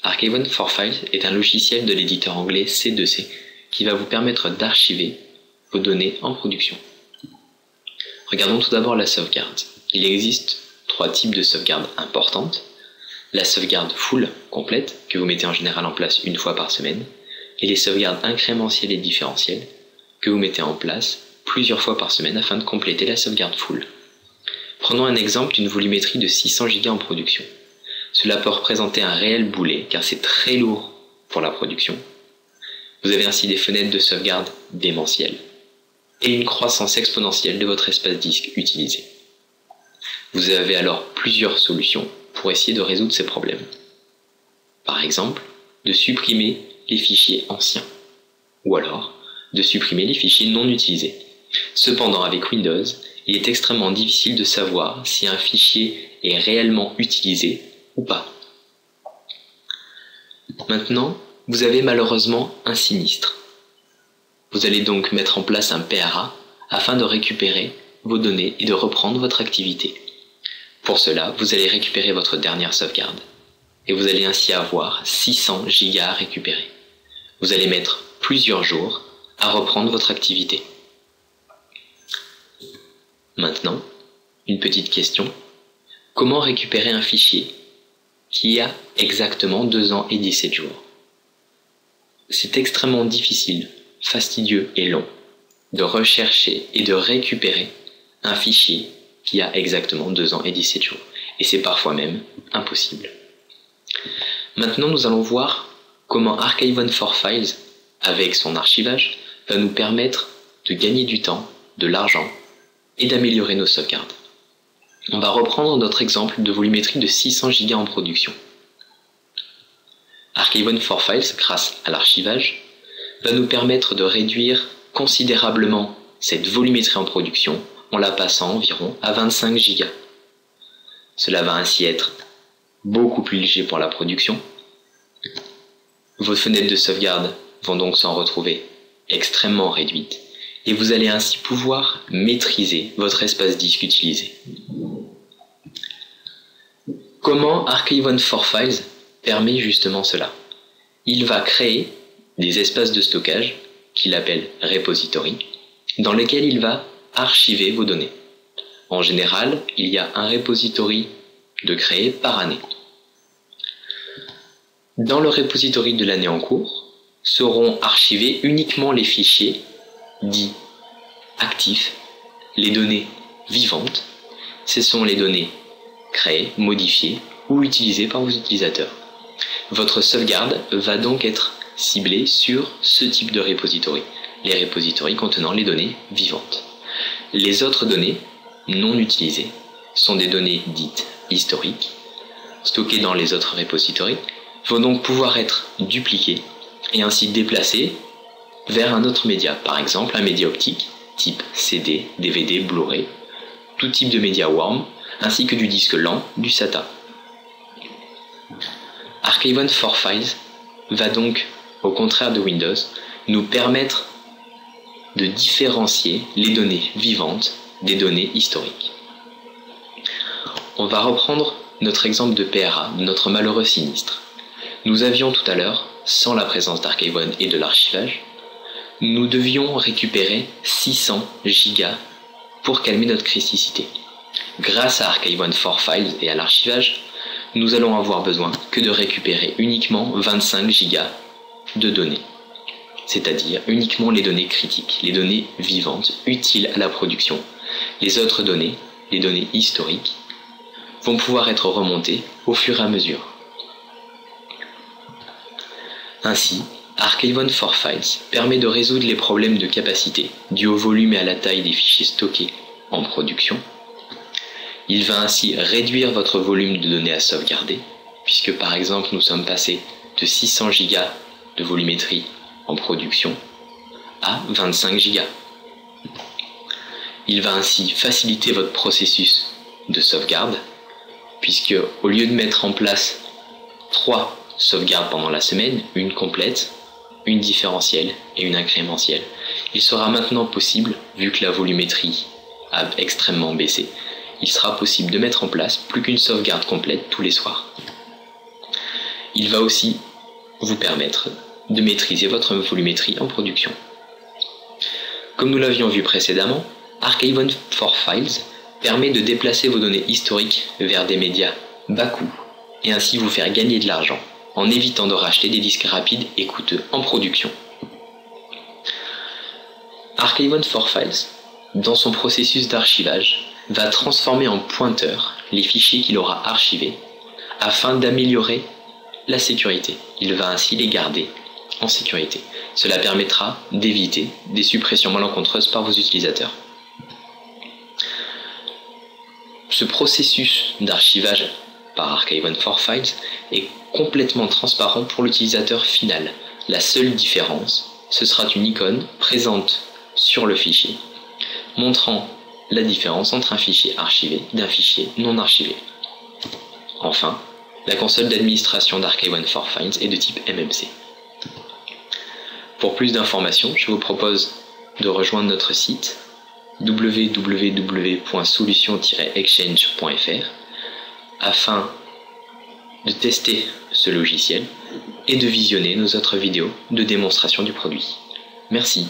Archive for Files est un logiciel de l'éditeur anglais C2C qui va vous permettre d'archiver vos données en production. Regardons tout d'abord la sauvegarde. Il existe 3 types de sauvegarde importantes. La sauvegarde full, complète, que vous mettez en général en place une fois par semaine, et les sauvegardes incrémentielles et différentielles, que vous mettez en place plusieurs fois par semaine afin de compléter la sauvegarde full. Prenons un exemple d'une volumétrie de 600 Go en production. Cela peut représenter un réel boulet car c'est très lourd pour la production. Vous avez ainsi des fenêtres de sauvegarde démentielles et une croissance exponentielle de votre espace disque utilisé. Vous avez alors plusieurs solutions pour essayer de résoudre ces problèmes. Par exemple, de supprimer les fichiers anciens ou alors de supprimer les fichiers non utilisés. Cependant, avec Windows, il est extrêmement difficile de savoir si un fichier est réellement utilisé ou pas. Maintenant, vous avez malheureusement un sinistre. Vous allez donc mettre en place un PRA afin de récupérer vos données et de reprendre votre activité. Pour cela, vous allez récupérer votre dernière sauvegarde et vous allez ainsi avoir 600 Go à récupérer. Vous allez mettre plusieurs jours à reprendre votre activité. Maintenant, une petite question. Comment récupérer un fichier qui a exactement 2 ans et 17 jours? C'est extrêmement difficile, fastidieux et long de rechercher et de récupérer un fichier qui a exactement 2 ans et 17 jours. Et c'est parfois même impossible. Maintenant, nous allons voir comment Archive for Files, avec son archivage, va nous permettre de gagner du temps, de l'argent et d'améliorer nos sauvegardes. On va reprendre notre exemple de volumétrie de 600 Go en production. Archive for Files, grâce à l'archivage, va nous permettre de réduire considérablement cette volumétrie en production en la passant environ à 25 Go. Cela va ainsi être beaucoup plus léger pour la production. Vos fenêtres de sauvegarde vont donc s'en retrouver extrêmement réduites et vous allez ainsi pouvoir maîtriser votre espace disque utilisé. Comment Archive for Files permet justement cela? Il va créer des espaces de stockage qu'il appelle repository, dans lesquels il va archiver vos données. En général, il y a un repository de créer par année. Dans le repository de l'année en cours, seront archivés uniquement les fichiers dits actifs, les données vivantes. Ce sont les données créées, modifiées ou utilisées par vos utilisateurs. Votre sauvegarde va donc être ciblée sur ce type de repository, les repositories contenant les données vivantes. Les autres données non utilisées sont des données dites historiques, stockées dans les autres repositories, vont donc pouvoir être dupliquées et ainsi déplacées vers un autre média, par exemple un média optique type CD, DVD, Blu-ray, tout type de média WORM, ainsi que du disque lent, du SATA. Archive for Files va donc, au contraire de Windows, nous permettre de différencier les données vivantes des données historiques. On va reprendre notre exemple de PRA, notre malheureux sinistre. Nous avions tout à l'heure, sans la présence d'Archive et de l'archivage, nous devions récupérer 600 Go pour calmer notre criticité. Grâce à Archive for Files et à l'archivage, nous allons avoir besoin que de récupérer uniquement 25 Go de données, c'est-à-dire uniquement les données critiques, les données vivantes utiles à la production. Les autres données, les données historiques, vont pouvoir être remontées au fur et à mesure. Ainsi, Archive for Files permet de résoudre les problèmes de capacité dus au volume et à la taille des fichiers stockés en production. Il va ainsi réduire votre volume de données à sauvegarder, puisque par exemple nous sommes passés de 600 Go de volumétrie en production à 25 Go. Il va ainsi faciliter votre processus de sauvegarde, puisque au lieu de mettre en place 3 sauvegardes pendant la semaine, une complète, une différentielle et une incrémentielle, il sera maintenant possible, vu que la volumétrie a extrêmement baissé, il sera possible de mettre en place plus qu'une sauvegarde complète tous les soirs. Il va aussi vous permettre de maîtriser votre volumétrie en production. Comme nous l'avions vu précédemment, Archive-on-4-Files permet de déplacer vos données historiques vers des médias bas coût et ainsi vous faire gagner de l'argent en évitant de racheter des disques rapides et coûteux en production. Archive-on-4-Files, dans son processus d'archivage, va transformer en pointeurs les fichiers qu'il aura archivés afin d'améliorer la sécurité. Il va ainsi les garder en sécurité. Cela permettra d'éviter des suppressions malencontreuses par vos utilisateurs. Ce processus d'archivage par Archive-on-4-Files est complètement transparent pour l'utilisateur final. La seule différence, ce sera une icône présente sur le fichier, montrant la différence entre un fichier archivé et d'un fichier non archivé. Enfin, la console d'administration d'Archive-on-4-Files est de type MMC. Pour plus d'informations, je vous propose de rejoindre notre site www.solution-exchange.fr afin de tester ce logiciel et de visionner nos autres vidéos de démonstration du produit. Merci.